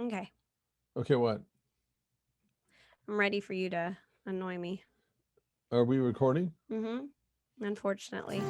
Okay. Okay, what? I'm ready for you to annoy me. Are we recording? Mm-hmm. Unfortunately.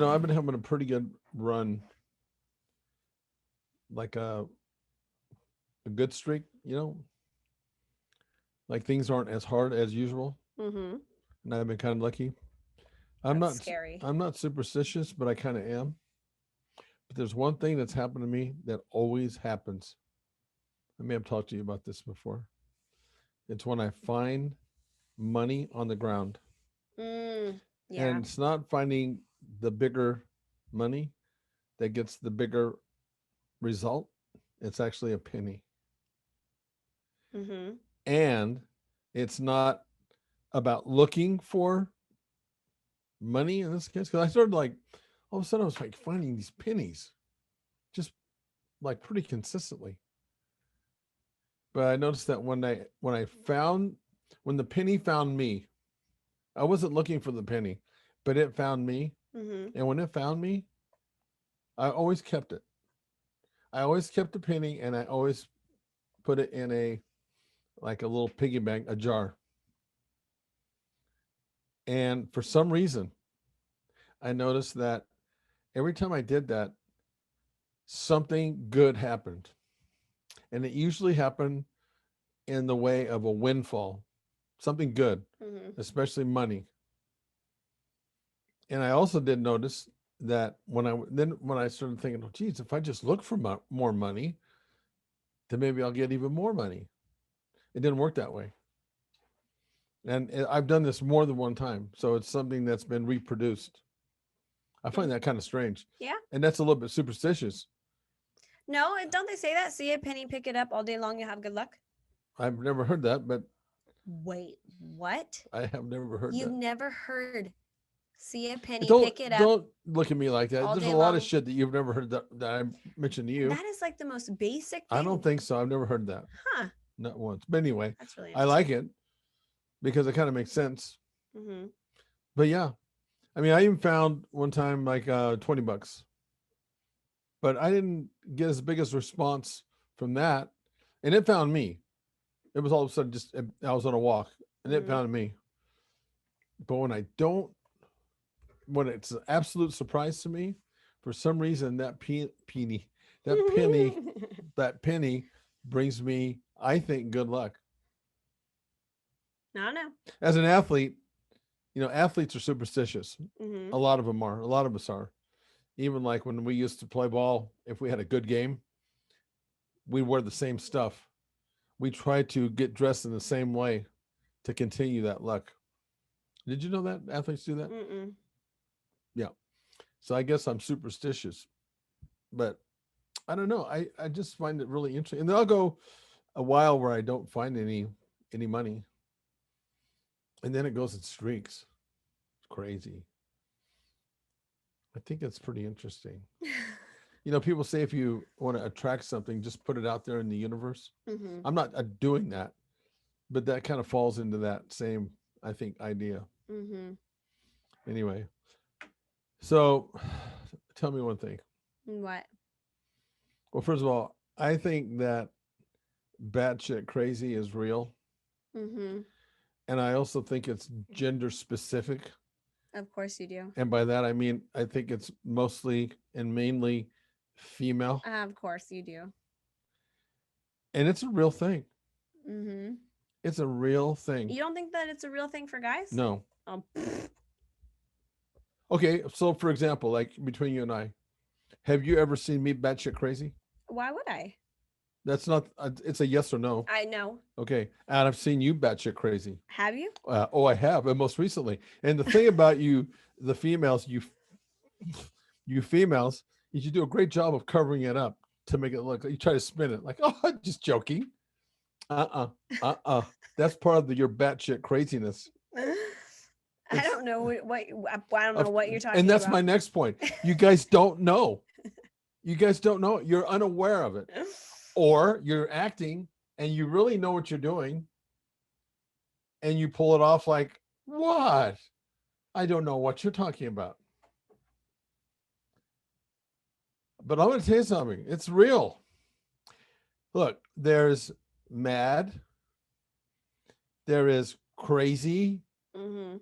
I've been having a pretty good run, like a good streak, like things aren't as hard as usual, Mm-hmm. and I've been kind of lucky. I'm That's not scary. I'm not superstitious, but I kind of am. But there's one thing that's happened to me that always happens. I may have talked to you about this before. It's when I find money on the ground. Yeah. And it's not finding the bigger money that gets the bigger result. It's actually a penny. Mm-hmm. And it's not about looking for money in this case. Because I started like, all of a sudden I was like finding these pennies just like pretty consistently. But I noticed that when the penny found me, I wasn't looking for the penny, but it found me. Mm-hmm. And when it found me, I always kept it. I always kept a penny and I always put it in like a little piggy bank, a jar. And for some reason, I noticed that every time I did that, something good happened. And it usually happened in the way of a windfall, something good, Mm-hmm. especially money. And I also did notice that when I started thinking, oh, geez, if I just look for more money, then maybe I'll get even more money. It didn't work that way. And I've done this more than one time. So it's something that's been reproduced. I find that kind of strange. Yeah. And that's a little bit superstitious. No, don't they say that? See a penny, pick it up all day long, you have good luck? I've never heard that, but Wait, what? I have never heard You've that. never heard see a penny, Don't pick it up don't look at me like that. all There's a day lot of long? shit that you've never heard that I mentioned to you. That is like the most basic I don't thing. think so. I've never heard that. Huh. Not once. But anyway, That's really I like interesting. it because it kind of makes sense. Mm-hmm. But yeah, I mean, I even found one time like $20, but I didn't get as big as response from that, and it found me. It was all of a sudden just I was on a walk, and it Mm-hmm. found me. But when it's an absolute surprise to me, for some reason that penny, that penny brings me, I think, good luck. I don't know. As an athlete, athletes are superstitious. Mm-hmm. A lot of them are. A lot of us are. Even like when we used to play ball, if we had a good game, we wear the same stuff. We try to get dressed in the same way to continue that luck. Did you know that athletes do that? Mm-mm. Yeah. So I guess I'm superstitious, but I don't know. I just find it really interesting. And then I'll go a while where I don't find any money, and then it goes in streaks. It's crazy. I think it's pretty interesting. People say if you want to attract something, just put it out there in the universe. Mm-hmm. I'm not doing that, but that kind of falls into that same, I think, idea. Mm-hmm. Anyway, so tell me one thing. What? Well, first of all, I think that batshit crazy is real. Mm-hmm. And I also think it's gender specific. Of course you do. And by that, I mean, I think it's mostly and mainly female. Of course you do. And it's a real thing. Mm-hmm. It's a real thing. You don't think that it's a real thing for guys? No. Oh, Okay. So, for example, like between you and I, have you ever seen me batshit crazy? why would I? That's not, it's a yes or no. I know. Okay. And I've seen you batshit crazy. Have you? Oh, I have, and most recently. And the thing about you, the females, you females, is you do a great job of covering it up to make it look. You try to spin it like, oh, just joking. Uh-uh. That's part of your batshit craziness. I don't know I don't know what you're talking about. And that's my next point. You guys don't know. You guys don't know. You're unaware of it. Or you're acting and you really know what you're doing. And you pull it off like, what? I don't know what you're talking about. But I'm going to tell you something. It's real. Look, there's mad. There is crazy. Mm-hmm.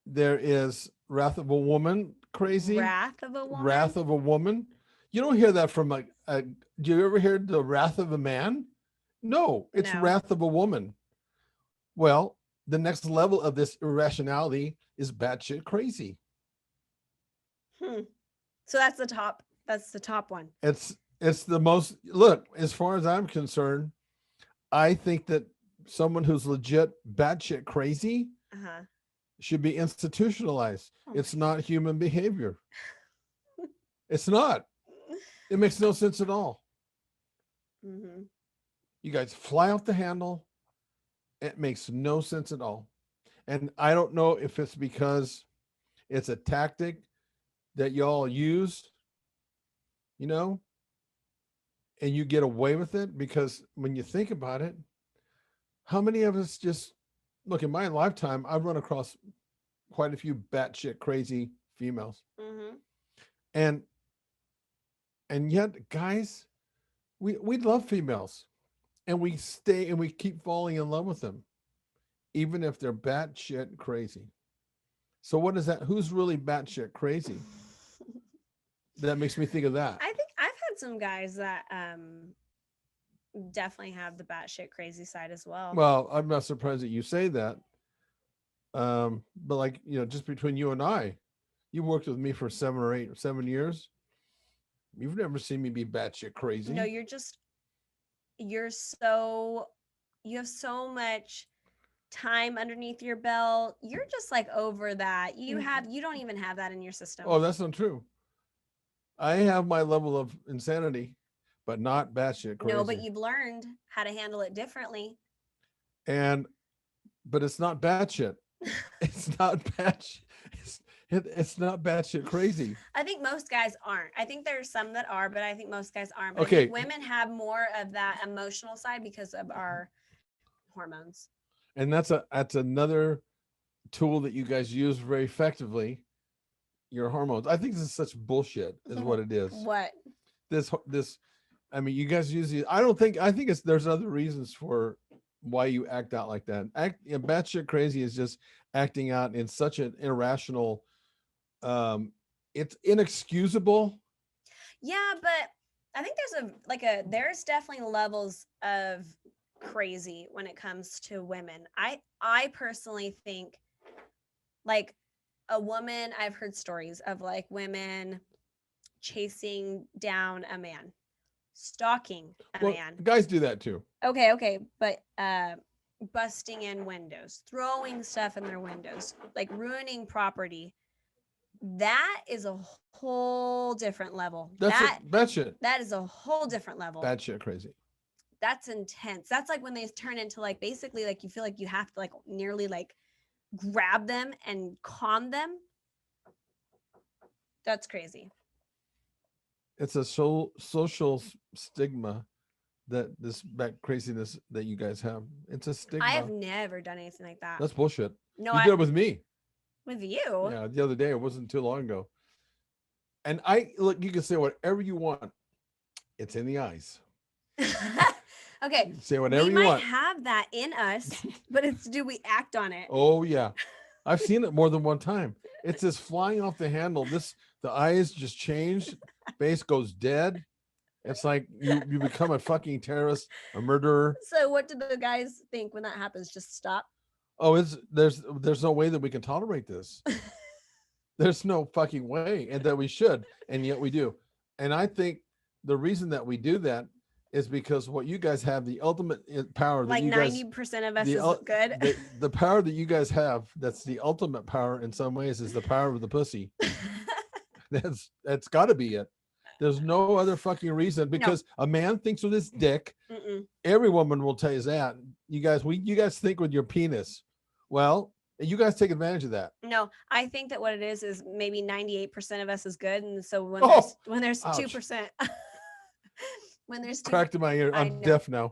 There is wrath of a woman, crazy. Wrath of a woman? Wrath of a woman. You don't hear that from do you ever hear the wrath of a man? No, it's wrath of a woman. Well, the next level of this irrationality is batshit crazy. So that's the top. That's the top one. It's the most, look, as far as I'm concerned, I think that someone who's legit batshit crazy should be institutionalized. It's not human behavior. It's not. It makes no sense at all. Mm-hmm. You guys fly off the handle. It makes no sense at all. And I don't know if it's because it's a tactic that y'all use, you know, and you get away with it, because when you think about it, how many of us just, look, in my lifetime, I've run across quite a few batshit crazy females. Mm-hmm. And yet, guys, we love females, and we stay and we keep falling in love with them, even if they're batshit crazy. So what is that? Who's really batshit crazy? That makes me think of that. I think I've had some guys that definitely have the batshit crazy side as well. Well, I'm not surprised that you say that. But like, you know, just between you and I, you worked with me for 7 years. You've never seen me be batshit crazy. No, you have so much time underneath your belt. You're just like over that. You don't even have that in your system. Oh, that's not true. I have my level of insanity, but not batshit crazy. No, but you've learned how to handle it differently. But it's not batshit. It's not batshit. It's not batshit crazy. I think most guys aren't. I think there's some that are, but I think most guys aren't. But okay. I think women have more of that emotional side because of our hormones. And that's another tool that you guys use very effectively. Your hormones. I think this is such bullshit, is what it is. What? This. I mean, you guys use these. I think there's other reasons for why you act out like that. Batshit crazy is just acting out in such an irrational. It's inexcusable. Yeah, but I think there's definitely levels of crazy when it comes to women. I personally think, like, a woman, I've heard stories of like women chasing down a man, stalking a man. Guys do that too. Okay, but busting in windows, throwing stuff in their windows, like ruining property. That is a whole different level. Batshit. That is a whole different level. Batshit crazy. That's intense. That's like when they turn into like basically like you feel like you have to like nearly like grab them and calm them. That's crazy. It's a social stigma that craziness that you guys have. It's a stigma. I have never done anything like that. That's bullshit. No, you did it with me. With you? Yeah, the other day. It wasn't too long ago. And look, you can say whatever you want. It's in the eyes. Okay. Say whatever you want. We might have that in us, but do we act on it? Oh yeah. I've seen it more than one time. It's just flying off the handle. The eyes just changed. Face goes dead. It's like you become a fucking terrorist, a murderer. So what do the guys think when that happens? Just stop? Oh, there's no way that we can tolerate this. There's no fucking way, and that we should, and yet we do. And I think the reason that we do that is because what you guys have, the ultimate power that like you 90% of us is good. The power that you guys have, that's the ultimate power in some ways, is the power of the pussy. That's got to be it. There's no other fucking reason, because a man thinks with his dick. Mm-mm. Every woman will tell you that. You guys think with your penis. Well, you guys take advantage of that. No, I think that what it is maybe 98% of us is good, and so when there's ouch. 2%, when there's Cracked in my ear. I I'm know. deaf now.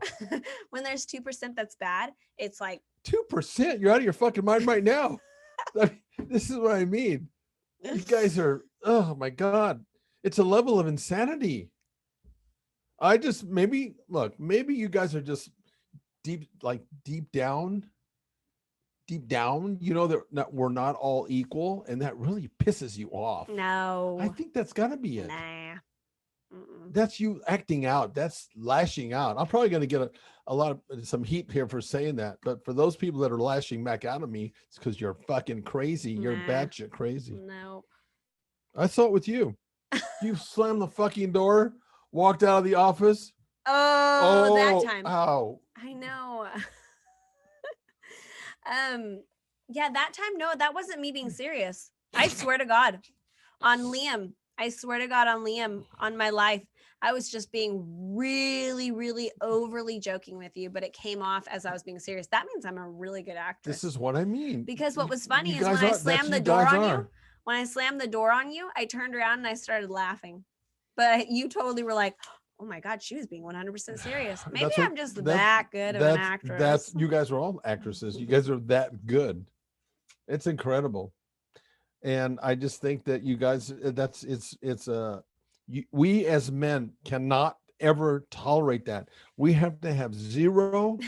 when there's 2% that's bad, it's like 2%? You're out of your fucking mind right now. This is what I mean. You guys are, oh my God. It's a level of insanity. I just, maybe you guys are just deep down, you know, that we're not all equal, and that really pisses you off. No. I think that's got to be it. Nah. Mm-mm. That's you acting out. That's lashing out. I'm probably going to get some heat here for saying that, but for those people that are lashing back out at me, it's because you're fucking crazy. You're batshit crazy. No. I saw it with you. You slammed the fucking door, walked out of the office. Oh, that time. Ow. I know. Yeah, that time, no, that wasn't me being serious. I swear to God. On Liam. I swear to God, on Liam, on my life, I was just being really, really overly joking with you, but it came off as I was being serious. That means I'm a really good actress. This is what I mean. Because what was funny is when I slammed the door on you, when I slammed the door on you, I turned around and I started laughing. But you totally were like, oh my God, she was being 100% serious. Maybe I'm just that good of an actress. You guys are all actresses. You guys are that good. It's incredible. And I just think that you guys, we as men cannot ever tolerate that. We have to have zero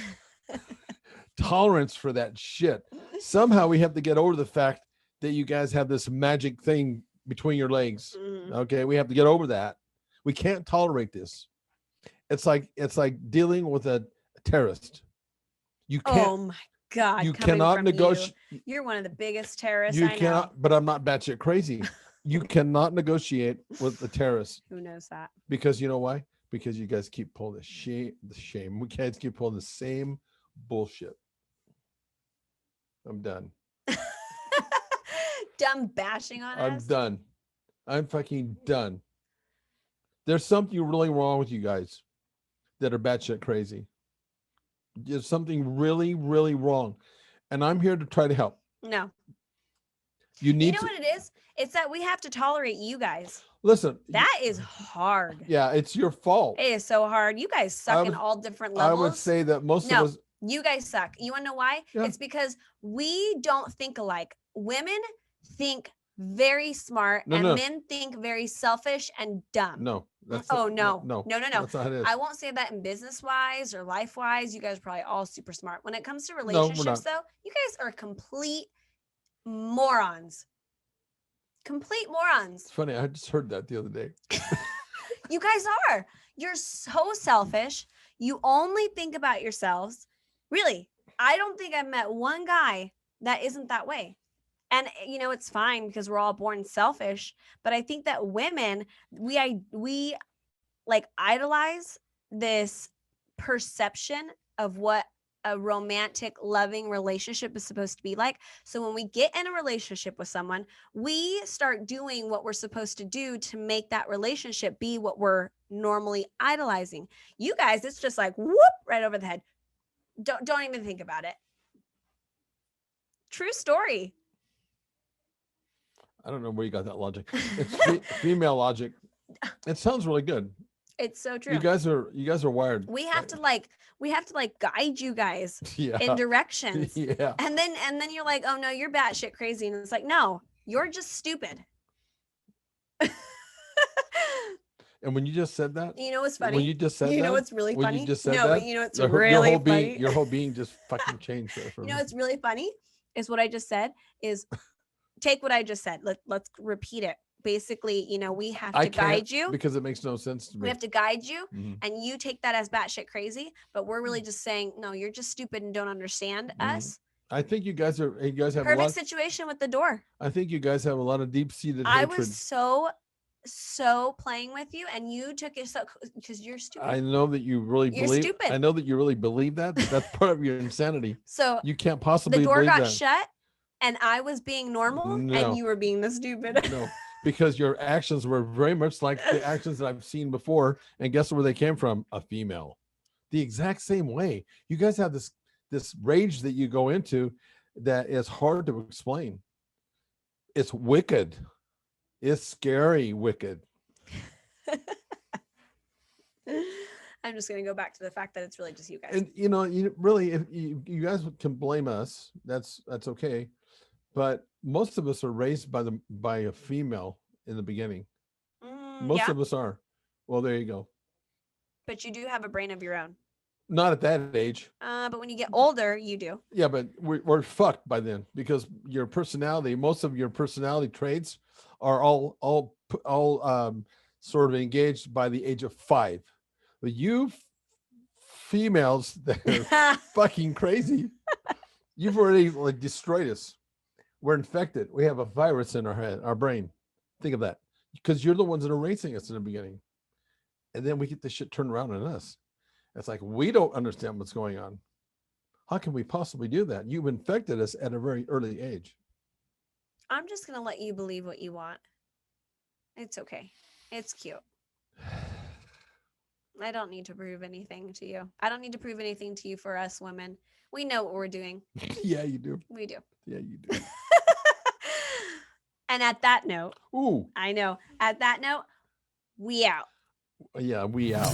tolerance for that shit. Somehow we have to get over the fact that you guys have this magic thing between your legs. Mm-hmm. Okay. We have to get over that. We can't tolerate this. It's like dealing with a terrorist. You can't. Oh my God. You cannot negotiate. You're one of the biggest terrorists I know. Cannot, but I'm not batshit crazy. You cannot negotiate with the terrorists. Who knows that? Because you know why? Because you guys keep pulling the shame. We guys keep pulling the same bullshit. I'm done. Done bashing on us? I'm done. I'm fucking done. There's something really wrong with you guys that are batshit crazy. There's something really, really wrong. And I'm here to try to help. No. You know what it is? It's that we have to tolerate you guys. Listen. That is hard. Yeah, it's your fault. It is so hard. You guys suck in all different levels. I would say that most of us. You guys suck. You want to know why? Yeah. It's because we don't think alike. Women think very smart and men think very selfish and dumb. No. No. That's not how it is. I won't say that in business wise or life wise. You guys are probably all super smart. When it comes to relationships, though, you guys are complete morons. Complete morons. It's funny. I just heard that the other day. You guys are. You're so selfish. You only think about yourselves. Really, I don't think I've met one guy that isn't that way. And, you know, it's fine because we're all born selfish. But I think that women, we like idolize this perception of what a romantic, loving relationship is supposed to be like. So when we get in a relationship with someone, we start doing what we're supposed to do to make that relationship be what we're normally idolizing. You guys, it's just like, whoop, right over the head. Don't even think about it. True story. I don't know where you got that logic. It's female logic. It sounds really good. It's so true. You guys are wired. We have to guide you guys in directions. Yeah. And then you're like, oh no, you're batshit crazy. And it's like, no, you're just stupid. And when you just said that, you know what's funny? When you just said that, you know what's really funny? You just said no, that, but you know what's really funny? Your whole being just fucking changed there for me. You know what's really funny is what I just said is take what I just said. Let's repeat it. Basically, you know, we have to guide you because it makes no sense to me. We have to guide you, and you take that as batshit crazy, but we're really just saying, no, you're just stupid and don't understand us. I think you guys have perfect situation with the door. I think you guys have a lot of deep-seated hatred. I was so playing with you, and you took it so because you're stupid. I know that you really believe. Stupid. I know that you really believe that. But that's part of your insanity. So you can't possibly. The door got shut, and I was being normal, and you were being the stupid. No. Because your actions were very much like the actions that I've seen before. And guess where they came from? A female. The exact same way. You guys have this rage that you go into. that is hard to explain. It's wicked. It's scary, wicked. I'm just going to go back to the fact that it's really just you guys. And you really, if you guys can blame us, that's okay. But most of us are raised by a female in the beginning. Most of us are. Well, there you go. But you do have a brain of your own. Not at that age. But when you get older, you do. Yeah, but we're fucked by then, because your personality, most of your personality traits are all sort of engaged by the age of 5. But you females that are fucking crazy, you've already like destroyed us. We're infected. We have a virus in our head, our brain. Think of that, because you're the ones that are raising us in the beginning, and then we get this shit turned around on us. It's like we don't understand what's going on. How can we possibly do that? You've infected us at a very early age. I'm just gonna let you believe what you want. It's okay. It's cute. I don't need to prove anything to you. I don't need to prove anything to you for us women. We know what we're doing. Yeah, you do. We do. Yeah, you do. And at that note, ooh, I know. At that note, we out. Yeah, we out.